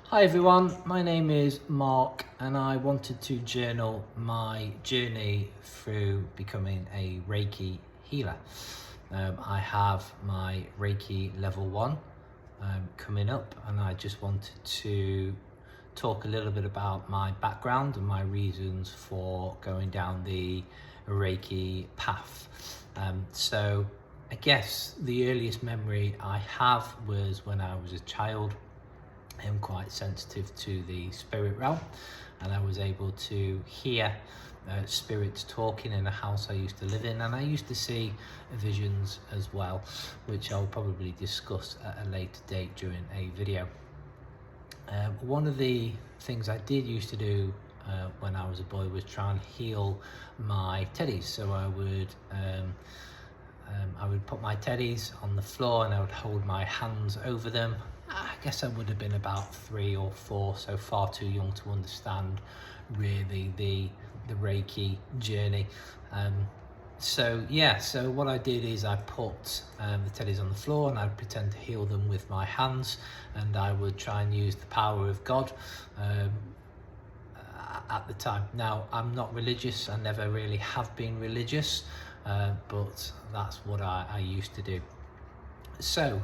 Hi everyone, my name is Mark and I wanted to journal my journey through becoming a Reiki healer. I have my Reiki level 1 coming up, and I just wanted to talk a little bit about my background and my reasons for going down the Reiki path. So I guess the earliest memory I have was when I was a child. I'm quite sensitive to the spirit realm, and I was able to hear spirits talking in a house I used to live in, and I used to see visions as well, which I'll probably discuss at a later date during a video. One of the things I did used to do when I was a boy was try and heal my teddies. So I would put my teddies on the floor and I would hold my hands over them. I guess I would have been about 3 or 4, so far too young to understand really the Reiki journey. So what I did is I put the teddies on the floor and I'd pretend to heal them with my hands, and I would try and use the power of God at the time. Now, I'm not religious, I never really have been religious, but that's what I used to do. So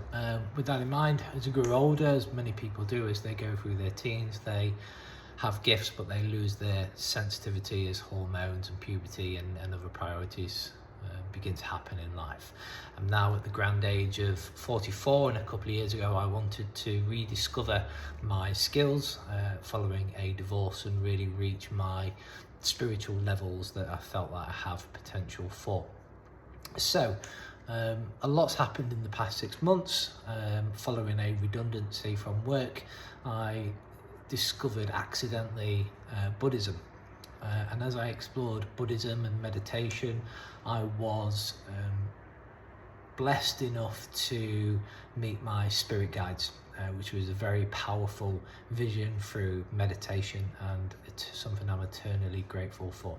with that in mind, as I grew older, as many people do as they go through their teens, they have gifts but they lose their sensitivity as hormones and puberty and other priorities begin to happen in life. I'm now at the grand age of 44, and a couple of years ago I wanted to rediscover my skills following a divorce and really reach my spiritual levels that I felt like I have potential for. So a lot's happened in the past 6 months. Following a redundancy from work, I discovered accidentally Buddhism. And as I explored Buddhism and meditation, I was blessed enough to meet my spirit guides, which was a very powerful vision through meditation, and it's something I'm eternally grateful for.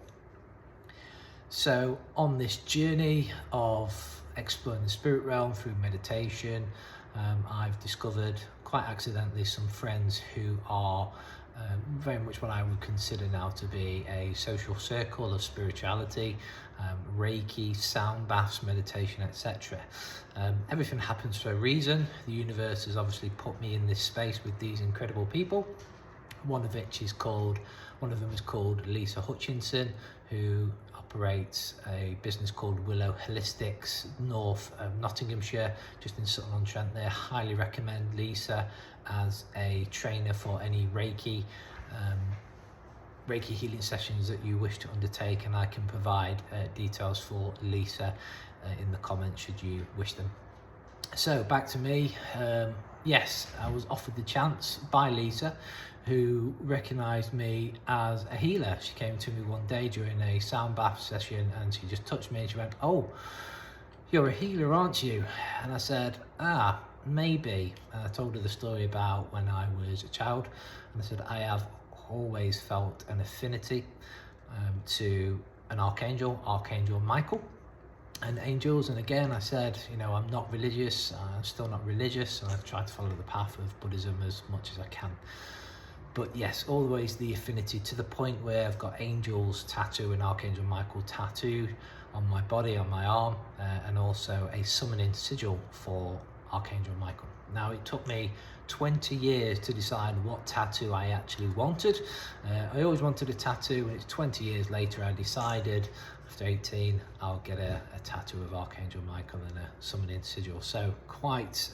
So on this journey of exploring the spirit realm through meditation, I've discovered quite accidentally some friends who are very much what I would consider now to be a social circle of spirituality, Reiki, sound baths, meditation, etc. Everything happens for a reason. The universe has obviously put me in this space with these incredible people. One of them is called Lisa Hutchinson, who operates a business called Willow Holistics, north of Nottinghamshire, just in Sutton-on-Trent there. Highly recommend Lisa as a trainer for any Reiki healing sessions that you wish to undertake, and I can provide details for Lisa in the comments should you wish them. So back to me. Yes, I was offered the chance by Lisa, who recognised me as a healer. She came to me one day during a sound bath session and she just touched me and she went, "Oh, you're a healer, aren't you?" And I said, maybe. And I told her the story about when I was a child, and I said, I have always felt an affinity to an Archangel Michael, and angels. And again, I said, I'm not religious, I'm still not religious, and I've tried to follow the path of Buddhism as much as I can. But yes, always the affinity, to the point where I've got angels tattoo and Archangel Michael tattoo on my body, on my arm, and also a summoning sigil for Archangel Michael. Now, it took me 20 years to decide what tattoo I actually wanted. I always wanted a tattoo, and it's 20 years later I decided, after 18, I'll get a tattoo of Archangel Michael and a summoning sigil. So quite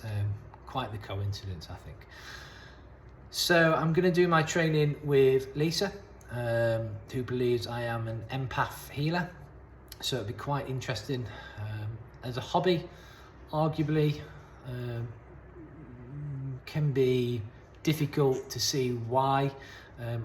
the coincidence, I think. So I'm going to do my training with Lisa, who believes I am an empath healer. So it'll be quite interesting. As a hobby, arguably, can be difficult to see why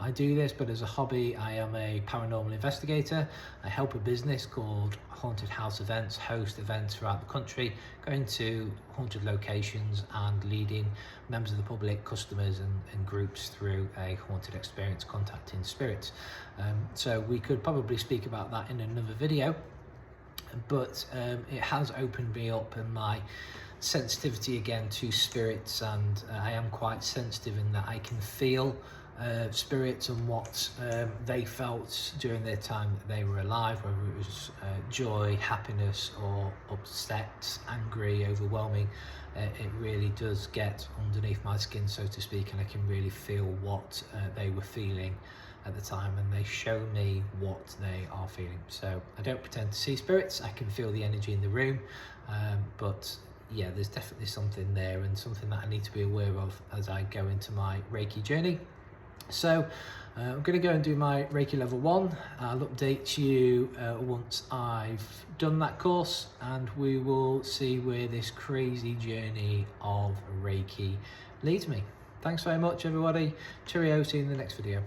I do this, but as a hobby, I am a paranormal investigator. I help a business called Haunted House Events host events throughout the country, going to haunted locations and leading members of the public, customers and groups through a haunted experience, contacting spirits. So we could probably speak about that in another video, but it has opened me up, and my sensitivity again to spirits, and I am quite sensitive in that I can feel spirits and what they felt during their time that they were alive, whether it was joy, happiness, or upset, angry, overwhelming. It really does get underneath my skin, so to speak, and I can really feel what they were feeling at the time, and they show me what they are feeling. So I don't pretend to see spirits, I can feel the energy in the room, but yeah, there's definitely something there, and something that I need to be aware of as I go into my Reiki journey. So I'm going to go and do my Reiki level 1. I'll update you once I've done that course, and we will see where this crazy journey of Reiki leads me. Thanks very much, everybody. Cheerio, see you in the next video.